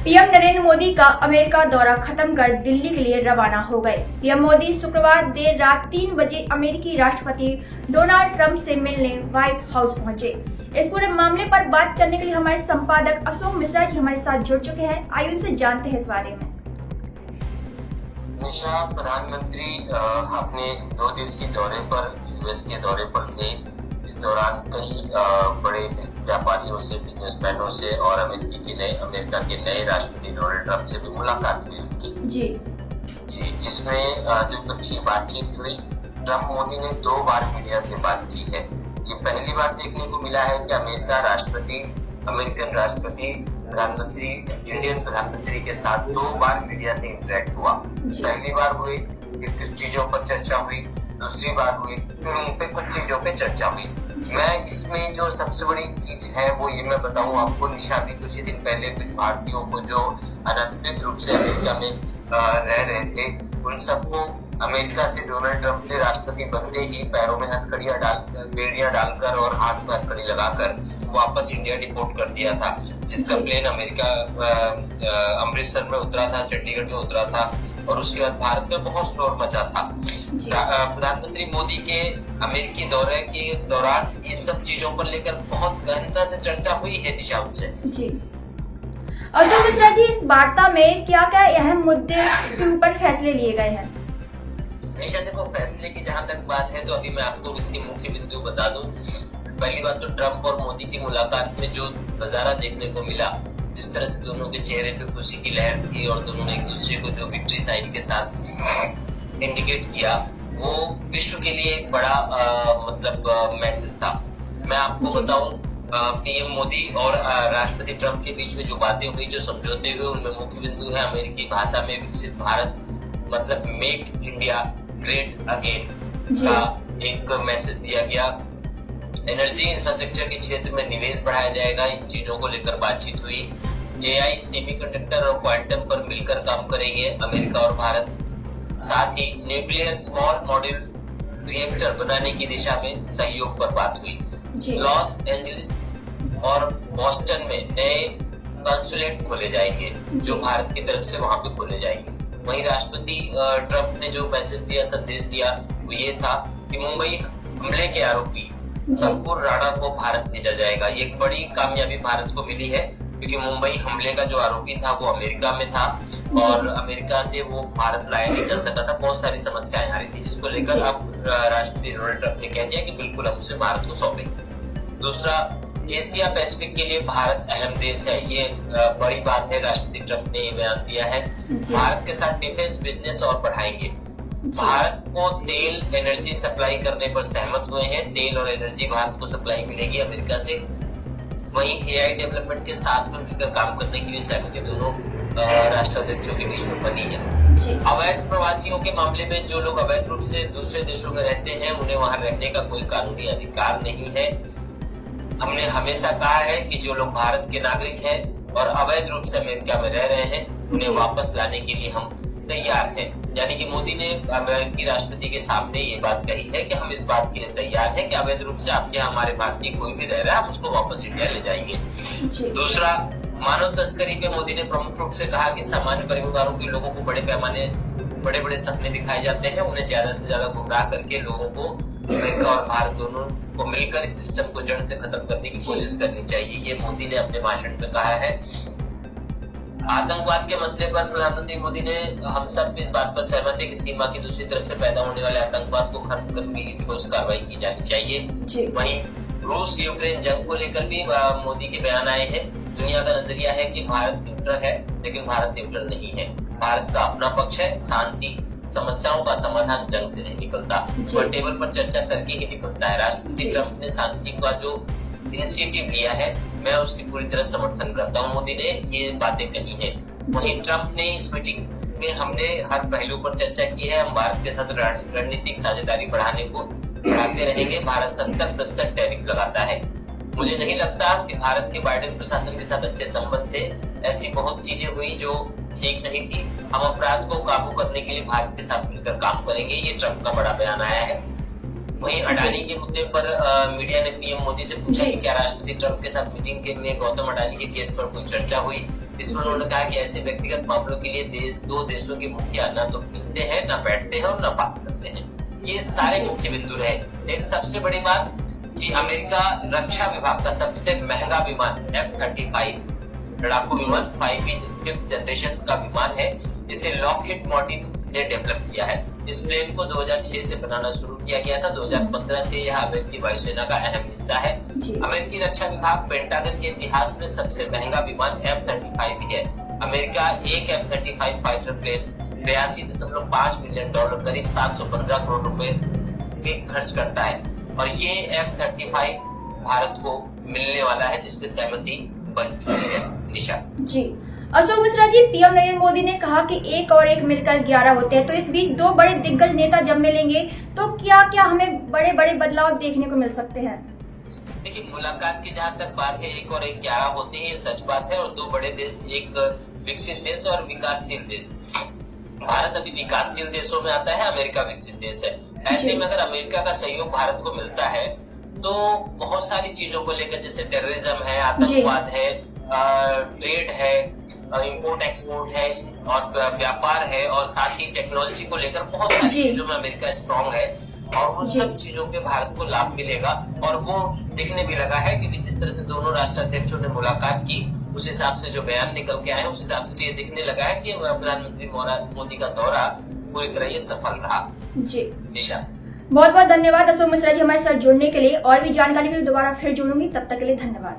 PM Narendra Modi का America दौरा खत्म कर दिल्ली के लिए रवाना हो गए। पीएम मोदी शुक्रवार देर रात 3 बजे अमेरिकी राष्ट्रपति डोनाल्ड ट्रंप से मिलने व्हाइट हाउस पहुंचे। इस पूरे मामले पर बात करने के लिए हमारे संपादक अशोक मिश्रा जी हमारे साथ जुड़ चुके हैं। आइए उनसे जानते हैं इस बारे में। निशा, प्रधानमंत्री अपने 2 दिवसीय दौरे पर यूएस के दौरे पर थे। इस दौरान कई बड़े व्यापारियों से, बिजनेसमैनों से और अमेरिका के नए राष्ट्रपति डोनाल्ड ट्रंप से भी मुलाकात हुई उनकी जी, जिसमें द्विपक्षीय बातचीत हुई। ट्रंप मोदी ने 2 बार मीडिया से बात की है। ये पहली बार देखने को मिला है कि अमेरिकन राष्ट्रपति प्रधानमंत्री इंडियन प्रधानमंत्री के साथ 2 बार मीडिया से इंटरेक्ट हुआ। पहली बार हुई कि कुछ चीजों पर चर्चा हुई, दूसरी बार हुई फिर उन पे कुछ चीजों पे चर्चा हुई। मैं इसमें जो सबसे बड़ी चीज है वो ये मैं बताऊं आपको, निशा, भी कुछ ही दिन पहले कुछ भारतीयों को जो अनधिकृत रूप से अमेरिका में रह रहे थे, उन सबको अमेरिका से डोनाल्ड ट्रंप ने राष्ट्रपति बनते ही पैरों में हथकड़ियां डालकर, बेड़ियां डालकर और हाथ में हथकड़ी लगाकर वापस इंडिया डिपोर्ट कर दिया था। जिसका प्लेन अमेरिका अमृतसर में उतरा था, चंडीगढ़ में उतरा था और उसके बाद भारत में बहुत शोर मचा था। प्रधानमंत्री मोदी के अमेरिकी दौरे के दौरान इन सब चीजों पर लेकर बहुत गहनता से चर्चा हुई है निशा उनसे। जी अशोक मिश्रा जी, इस वार्ता में क्या क्या अहम मुद्दे के ऊपर फैसले लिए गए हैं? निशा, देखो, फैसले की जहाँ तक बात है तो अभी मैं आपको इसकी मुख्य बिंदु बता दूं। पहली बात तो ट्रंप और मोदी की मुलाकात में जो नजारा देखने को मिला, जिस तरह से दोनों के चेहरे पे खुशी की लहर थी और दोनों ने एक दूसरे को जो विक्ट्री साइन के साथ इंडिकेट किया, वो विश्व के लिए एक बड़ा मैसेज था। मैं आपको बताऊं, पीएम मोदी और राष्ट्रपति ट्रंप के बीच में जो बातें हुई, जो समझौते हुए, उनमें मुख्य बिंदु है अमेरिकी भाषा में विकसित भारत, मतलब मेक इंडिया ग्रेट अगेन का एक मैसेज दिया गया। एनर्जी इंफ्रास्ट्रक्चर के क्षेत्र में निवेश बढ़ाया जाएगा, इन चीजों को लेकर बातचीत हुई। एआई, सेमीकंडक्टर और क्वांटम पर मिलकर काम करेंगे अमेरिका और भारत। साथ ही न्यूक्लियर स्मॉल मॉड्यूल रिएक्टर बनाने की दिशा में सहयोग पर बात हुई। लॉस एंजलिस और बॉस्टन में नए कॉन्सुलेट खोले जाएंगे, जो भारत की तरफ से वहां पे खोले जाएंगे। वहीं राष्ट्रपति ट्रंप ने जो मैसेज दिया, संदेश दिया, वो ये था कि मुंबई हमले के आरोपी संपूर्ण राणा को भारत भेजा जाएगा। ये एक बड़ी कामयाबी भारत को मिली है, क्योंकि मुंबई हमले का जो आरोपी था वो अमेरिका में था और अमेरिका से वो भारत लाया नहीं जा सका था। बहुत सारी समस्याएं आ रही थी, जिसको लेकर अब राष्ट्रपति डोनाल्ड ट्रंप ने कह दिया कि बिल्कुल हम उसे भारत को सौंपेंगे। दूसरा, एशिया पैसिफिक के लिए भारत अहम देश है, ये बड़ी बात है। राष्ट्रपति ट्रंप ने ये बयान दिया है। भारत के साथ डिफेंस बिजनेस और बढ़ाएंगे। भारत को तेल एनर्जी सप्लाई करने पर सहमत हुए हैं। तेल और एनर्जी भारत को सप्लाई मिलेगी अमेरिका से। वहीं एआई डेवलपमेंट के साथ में मिलकर काम करने की भी सहमति दोनों राष्ट्राध्यक्षों के बीच में बनी है। अवैध प्रवासियों के मामले में जो लोग अवैध रूप से दूसरे देशों में रहते हैं, उन्हें वहां रहने का कोई कानूनी अधिकार नहीं है। हमने हमेशा कहा है कि जो लोग भारत के नागरिक हैं और अवैध रूप से अमेरिका में रह रहे हैं, उन्हें वापस लाने के लिए हम तैयार हैं। यानी कि मोदी ने अमेरिकी राष्ट्रपति के सामने ये बात कही है कि हम इस बात के लिए तैयार हैं कि अवैध रूप से आपके हमारे भारतीय कोई भी रह रहा है, हम उसको वापस इंडिया ले जाएंगे। दूसरा, मानव तस्करी पे मोदी ने प्रमुख रूप से कहा कि सामान्य परिवारों के लोगों को बड़े बड़े सपने दिखाए जाते हैं, उन्हें ज्यादा से ज्यादा गुमराह करके लोगों को अमेरिका और भारत दोनों को मिलकर इस सिस्टम को जड़ से खत्म करने की कोशिश करनी चाहिए, ये मोदी ने अपने भाषण में कहा है। आतंकवाद के मसले पर प्रधानमंत्री मोदी ने हम सब इस बात पर सहमत है कि सीमा की दूसरी तरफ से पैदा होने वाले आतंकवाद को खत्म करने की ठोस कार्रवाई की जानी चाहिए। वहीं रूस यूक्रेन जंग को लेकर भी मोदी के बयान आए हैं। दुनिया का नजरिया है कि भारत न्यूट्रल है, लेकिन भारत न्यूट्रल नहीं है। भारत का अपना पक्ष है। शांति, समस्याओं का समाधान जंग से नहीं निकलता, वह टेबल पर चर्चा करके ही निकलता है। राष्ट्रपति ट्रंप ने शांति का जो इनिशिएटिव लिया है, मैं उसकी पूरी तरह समर्थन करता हूँ। मोदी ने ये बातें कही है। वहीं ट्रंप ने इस मीटिंग में हमने हर पहलू पर चर्चा की है। हम भारत के साथ रणनीतिक साझेदारी बढ़ाते रहेंगे। भारत 70% टैरिफ लगाता है। मुझे नहीं लगता कि भारत के बाइडेन प्रशासन के साथ अच्छे संबंध थे। ऐसी बहुत चीजें हुई जो ठीक नहीं थी। हम अपराध को काबू करने के लिए भारत के साथ मिलकर काम करेंगे, ये ट्रंप का बड़ा बयान आया है। वहीं अडानी के मुद्दे पर मीडिया ने पीएम मोदी से पूछा कि क्या राष्ट्रपति ट्रंप के साथ मीटिंग के में गौतम अडानी के केस पर कोई चर्चा हुई। इसमें उन्होंने कहा कि ऐसे व्यक्तिगत मामलों के लिए दो देशों के मुखिया न तो मिलते हैं, न बैठते हैं और न बात करते हैं। ये सारे मुख्य बिंदु रहे। एक सबसे बड़ी बात कि अमेरिका रक्षा विभाग का सबसे महंगा विमान F-35 लड़ाकू विमान 5th जनरेशन का विमान है। इसे लॉकहीड मार्टिन ने डेवलप किया है। इस प्लेन को 2006 से बनाना शुरू किया गया था। 2015 से यह अमेरिकी वायुसेना का अहम हिस्सा है। अमेरिकी रक्षा विभाग पेंटागन के इतिहास में सबसे महंगा विमान F-35 भी है। अमेरिका एक F-35 फाइटर प्लेन $82.5 मिलियन करीब 715 करोड़ रुपए के खर्च करता है और ये F-35 भारत को मिलने वाला है, जिसपे सहमति बन चुकी है। निशा जी, अशोक मिश्रा जी, पीएम नरेंद्र मोदी ने कहा कि एक और एक मिलकर 11 होते हैं। तो इस बीच दो बड़े दिग्गज नेता जब मिलेंगे तो क्या क्या हमें बड़े बड़े बदलाव देखने को मिल सकते हैं? देखिए, मुलाकात की जहाँ तक बात है, एक और एक 11 होते हैं, ये सच बात है। और दो बड़े देश, एक विकसित देश और विकासशील देश। भारत अभी विकासशील देशों में आता है, अमेरिका विकसित देश है। ऐसे में अगर अमेरिका का सहयोग भारत को मिलता है तो बहुत सारी चीजों को लेकर, जैसे टेररिज्म है, आतंकवाद है, ट्रेड है, इंपोर्ट एक्सपोर्ट है और व्यापार है, और साथ ही टेक्नोलॉजी को लेकर बहुत सारी चीजों में अमेरिका स्ट्रांग है और उन सब चीजों पे भारत को लाभ मिलेगा। और वो दिखने भी लगा है, क्योंकि जिस तरह से दोनों राष्ट्राध्यक्षों ने मुलाकात की, उस हिसाब से जो बयान निकल के आए, उस हिसाब से ये दिखने लगा है कि प्रधानमंत्री मोदी का दौरा पूरी तरह ये सफल रहा। जी निशा, बहुत बहुत धन्यवाद अशोक मिश्रा जी हमारे साथ जुड़ने के लिए। और भी जानकारी के लिए दोबारा फिर जुड़ूंगी, तब तक के लिए धन्यवाद।